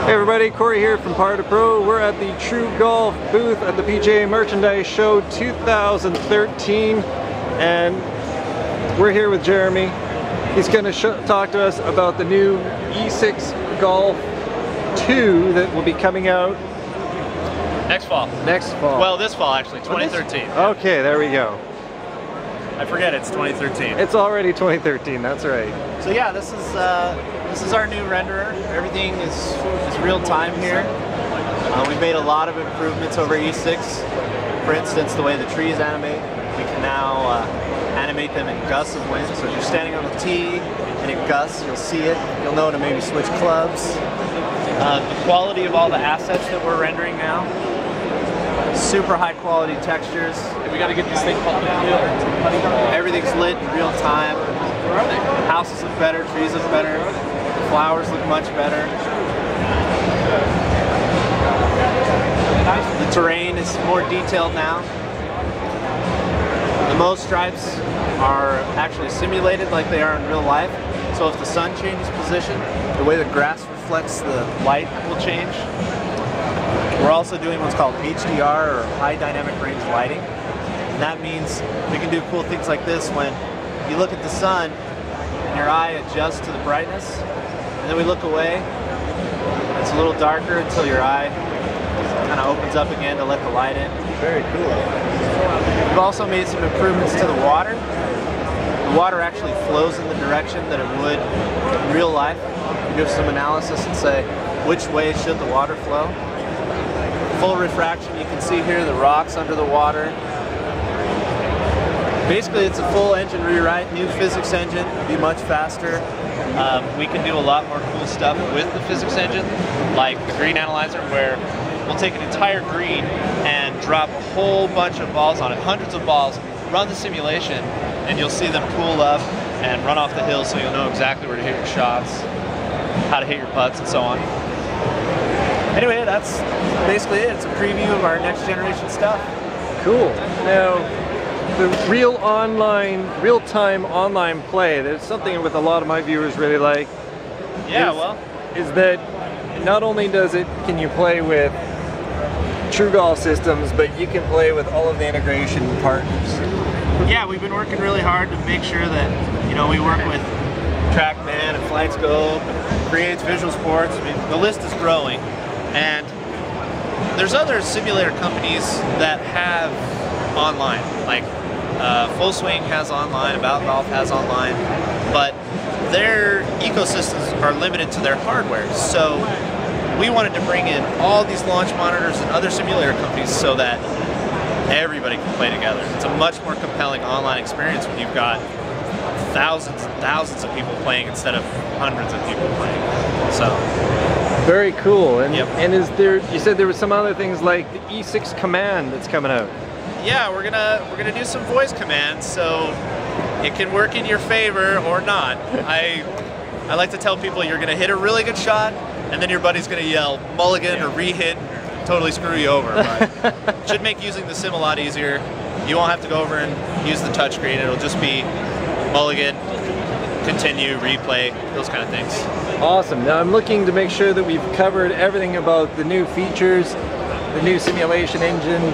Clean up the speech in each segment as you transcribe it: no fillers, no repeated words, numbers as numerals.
Hey everybody, Corey here from Par to Pro. We're at the TruGolf booth at the PGA Merchandise Show 2013, and we're here with Jeremy. He's going to talk to us about the new E6 Golf 2 that will be coming out next fall. Next fall. Well, this fall actually, 2013. Okay, there we go. I forget it's 2013. It's already 2013. That's right. So yeah, this is our new renderer. Everything is real time here. We've made a lot of improvements over E6. For instance, the way the trees animate, we can now animate them in gusts of wind. So if you're standing on the tee and it gusts, you'll see it. You'll know to maybe switch clubs. The quality of all the assets that we're rendering now, super high quality textures. And we got to get this thing called everything's lit in real time. Houses look better, trees look better, flowers look much better. The terrain is more detailed now. The mauve stripes are actually simulated like they are in real life. So if the sun changes position, the way the grass reflects the light will change. We're also doing what's called HDR, or high dynamic range lighting. And that means we can do cool things like this when you look at the sun and your eye adjusts to the brightness, and then we look away, it's a little darker until your eye kind of opens up again to let the light in. Very cool. We've also made some improvements to the water. The water actually flows in the direction that it would in real life. We do some analysis and say which way should the water flow. Full refraction, you can see here the rocks under the water. Basically, it's a full engine rewrite, new physics engine, be much faster. We can do a lot more cool stuff with the physics engine, like the green analyzer, where we'll take an entire green and drop a whole bunch of balls on it, hundreds of balls, run the simulation, and you'll see them cool up and run off the hill, so you'll know exactly where to hit your shots, how to hit your putts, and so on. Anyway, that's basically it. It's a preview of our next generation stuff. Cool. Now, the real-time online play, there's something with a lot of my viewers really like. Yeah, is that not only can you play with TruGolf systems, but you can play with all of the integration partners. Yeah, we've been working really hard to make sure that, we work with TrackMan and FlightScope, Creates Visual Sports. I mean, the list is growing, and there's other simulator companies that have online, like Full Swing has online, About Golf has online, but their ecosystems are limited to their hardware. So we wanted to bring in all these launch monitors and other simulator companies so that everybody can play together. It's a much more compelling online experience when you've got thousands and thousands of people playing instead of hundreds of people playing. So very cool. And yep. And you said there were some other things like the E6 command that's coming out. Yeah, we're gonna do some voice commands, so it can work in your favor or not. I like to tell people you're gonna hit a really good shot, and then your buddy's gonna yell mulligan or re-hit, totally screw you over. But it should make using the sim a lot easier. You won't have to go over and use the touchscreen. It'll just be mulligan, continue, replay, those kind of things. Awesome. Now I'm looking to make sure that we've covered everything about the new features, the new simulation engine,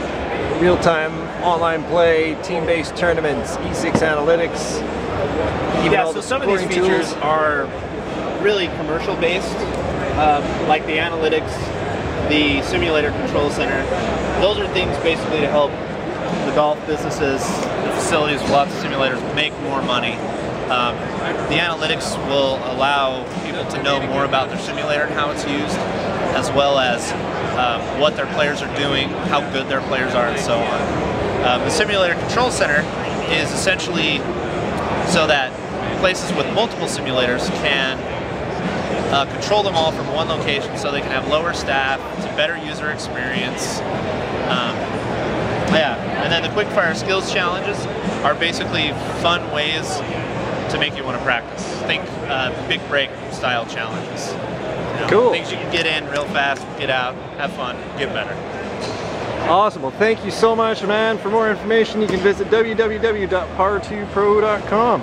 real-time online play, team-based tournaments, E6 analytics. Yeah, so some of these features are really commercial-based, like the analytics, the simulator control center. Those are things basically to help the golf businesses, the facilities with lots of simulators make more money. The analytics will allow people to know more about their simulator and how it's used, as well as what their players are doing, how good their players are, and so on. The simulator control center is essentially so that places with multiple simulators can control them all from one location, so they can have lower staff, it's a better user experience. Yeah, and then the quickfire skills challenges are basically fun ways to make you want to practice. Think big break style challenges. Cool. Things you can get in real fast, get out, have fun, get better. Awesome. Well, thank you so much, man. For more information, you can visit www.par2pro.com.